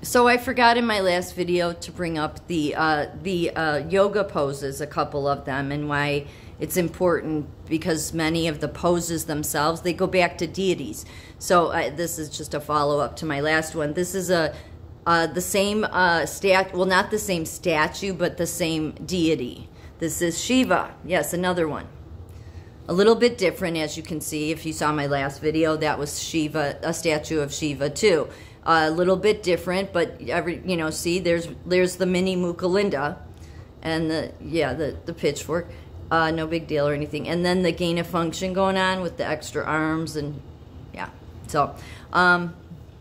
So I forgot in my last video to bring up the yoga poses, a couple of them, and why it's important, because many of the poses themselves, they go back to deities. So this is just a follow-up to my last one. This is the same well, not the same statue, but the same deity. This is Shiva. Yes, another one. A little bit different, as you can see. If you saw my last video, that was Shiva, a statue of Shiva too. A little bit different, but see, there's the mini Mukalinda, and the pitchfork. No big deal or anything. And then the gain of function going on with the extra arms, and yeah. So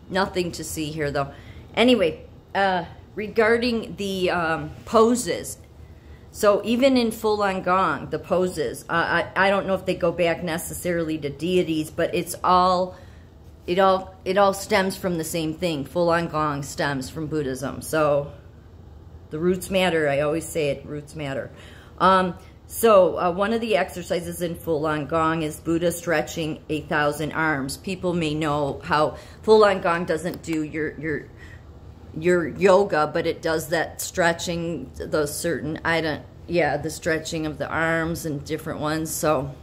nothing to see here though. Anyway, regarding the poses. So even in full-on gong, the poses, I don't know if they go back necessarily to deities, but it all stems from the same thing. Full-on gong stems from Buddhism. So the roots matter. I always say it, roots matter. So one of the exercises in full-on gong is Buddha stretching 1,000 arms. People may know how full-on gong doesn't do your yoga, but it does that stretching, those certain, the stretching of the arms and different ones. So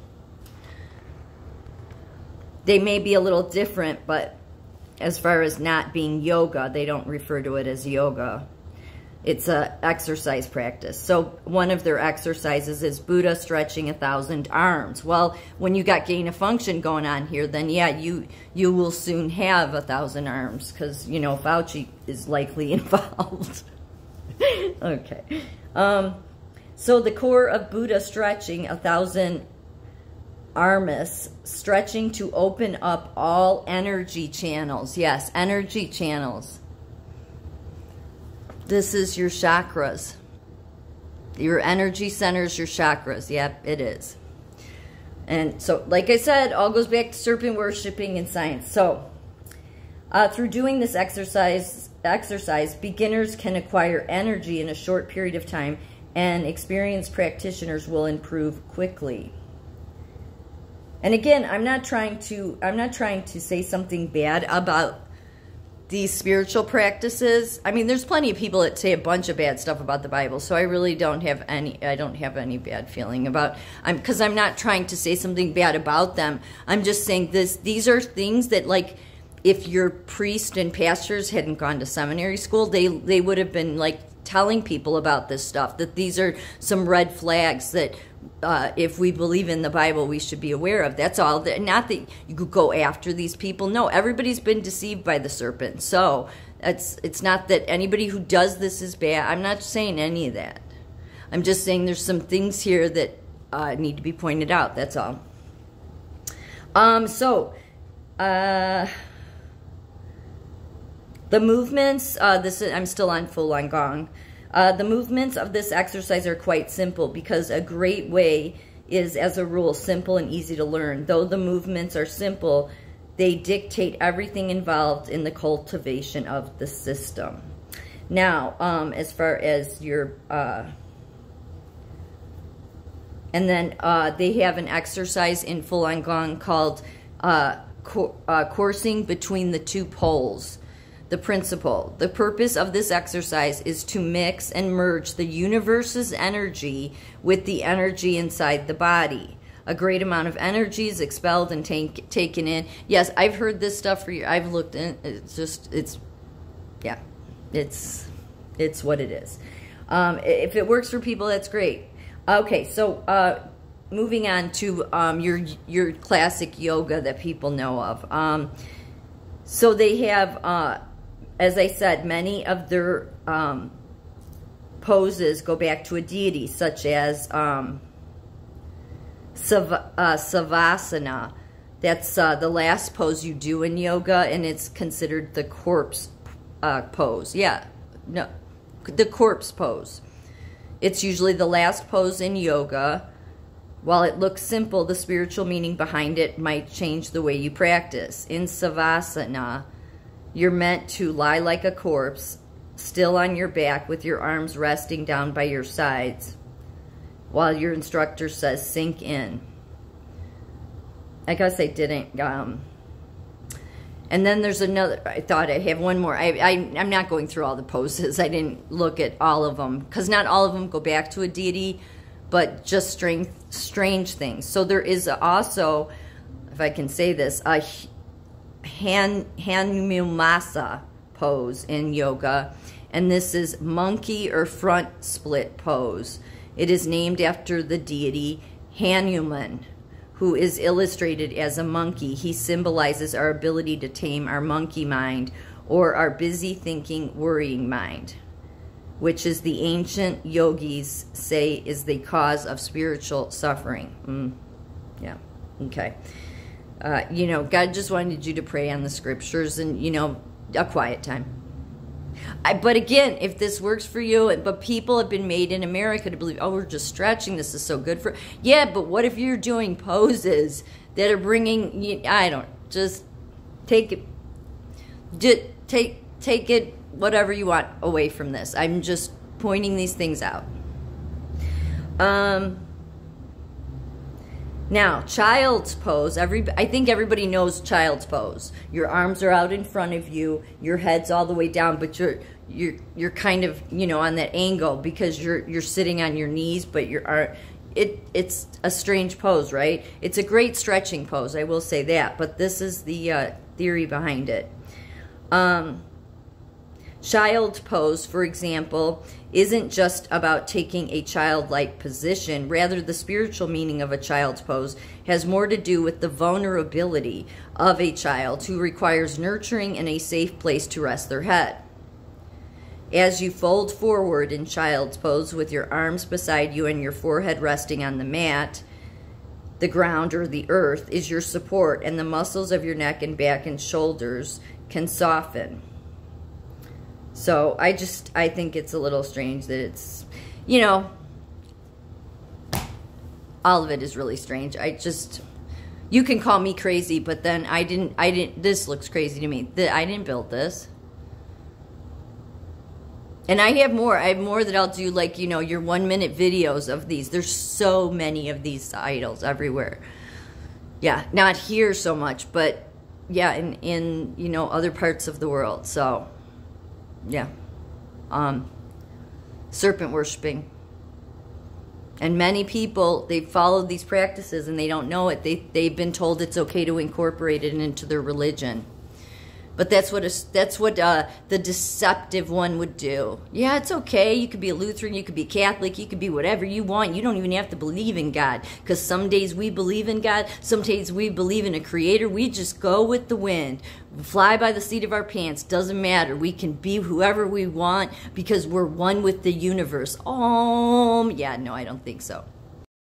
they may be a little different, but as far as not being yoga, they don't refer to it as yoga. It's a exercise practice. So one of their exercises is Buddha stretching 1,000 arms. Well, when you got gain of function going on here, then yeah, you will soon have 1,000 arms, because Fauci is likely involved. Okay. So the core of Buddha stretching 1,000 arms, stretching to open up all energy channels. Yes, energy channels. This is your chakras. Your energy centers, your chakras. Yep, it is. And so, like I said, all goes back to serpent worshipping and science. So, through doing this exercise, beginners can acquire energy in a short period of time, and experienced practitioners will improve quickly. And again, I'm not trying to say something bad about these spiritual practices. I mean, there's plenty of people that say a bunch of bad stuff about the Bible, so I really don't have any bad feeling about, because I'm not trying to say something bad about them. I'm just saying these are things that, like, if your priest and pastors hadn't gone to seminary school, they would have been, like, telling people about this stuff, that these are some red flags that if we believe in the Bible, we should be aware of. That's all. Not that you could go after these people. No, everybody's been deceived by the serpent. So it's not that anybody who does this is bad. I'm not saying any of that. I'm just saying there's some things here that need to be pointed out. That's all. The movements, I'm still on full-on gong. The movements of this exercise are quite simple, because a great way is, as a rule, simple and easy to learn. Though the movements are simple, they dictate everything involved in the cultivation of the system. Now, as far as your... and then they have an exercise in full-on gong called coursing between the two poles. The principle. The purpose of this exercise is to mix and merge the universe's energy with the energy inside the body. A great amount of energy is expelled and taken in. Yes, I've heard this stuff for years. I've looked in. It's what it is. If it works for people, that's great. Okay, so moving on to your classic yoga that people know of. So they have... as I said, many of their poses go back to a deity, such as Savasana. That's the last pose you do in yoga, and it's considered the corpse pose. Yeah, no, the corpse pose. It's usually the last pose in yoga. While it looks simple, the spiritual meaning behind it might change the way you practice. In Savasana, you're meant to lie like a corpse, still on your back with your arms resting down by your sides, while your instructor says, sink in. I guess I didn't And then there's another, I thought I have one more. I'm not going through all the poses. I didn't look at all of them, because not all of them go back to a deity, but just strange things. So there is also, if I can say this, a Hanumasa pose in yoga. And this is monkey or front split pose. It is named after the deity Hanuman, who is illustrated as a monkey. He symbolizes our ability to tame our monkey mind, or our busy thinking, worrying mind, which is the ancient yogis say is the cause of spiritual suffering. Yeah, okay. You know, God just wanted you to pray on the scriptures and, you know, a quiet time. But again, if this works for you, but people have been made in America to believe, oh, we're just stretching, this is so good for, yeah, but what if you're doing poses that are bringing, I don't, just take it, take it, whatever you want away from this. I'm just pointing these things out. Now, child's pose. I think everybody knows child's pose. Your arms are out in front of you, your head's all the way down, but you're kind of, you know, on that angle because you're sitting on your knees, but it's a strange pose, right? It's a great stretching pose, I will say that, but this is the theory behind it. Child pose, for example, isn't just about taking a childlike position. Rather, the spiritual meaning of a child's pose has more to do with the vulnerability of a child who requires nurturing and a safe place to rest their head. As you fold forward in child's pose with your arms beside you and your forehead resting on the mat, the ground or the earth is your support, and the muscles of your neck and back and shoulders can soften. So I think it's a little strange that it's, you know, all of it is really strange. You can call me crazy, but then this looks crazy to me. I didn't build this. And I have more that I'll do, like, you know, your 1-minute videos of these. There's so many of these idols everywhere. Yeah, not here so much, but yeah, in you know, other parts of the world. So yeah, serpent worshiping, and many people, they follow these practices and they don't know it. They've been told it's okay to incorporate it into their religion, but that's what the deceptive one would do. Yeah, it's okay. You could be a Lutheran, you could be Catholic, you could be whatever you want. You don't even have to believe in God, because some days we believe in God, some days we believe in a creator. We just go with the wind, fly by the seat of our pants. Doesn't matter. We can be whoever we want because we're one with the universe. Yeah, no, I don't think so.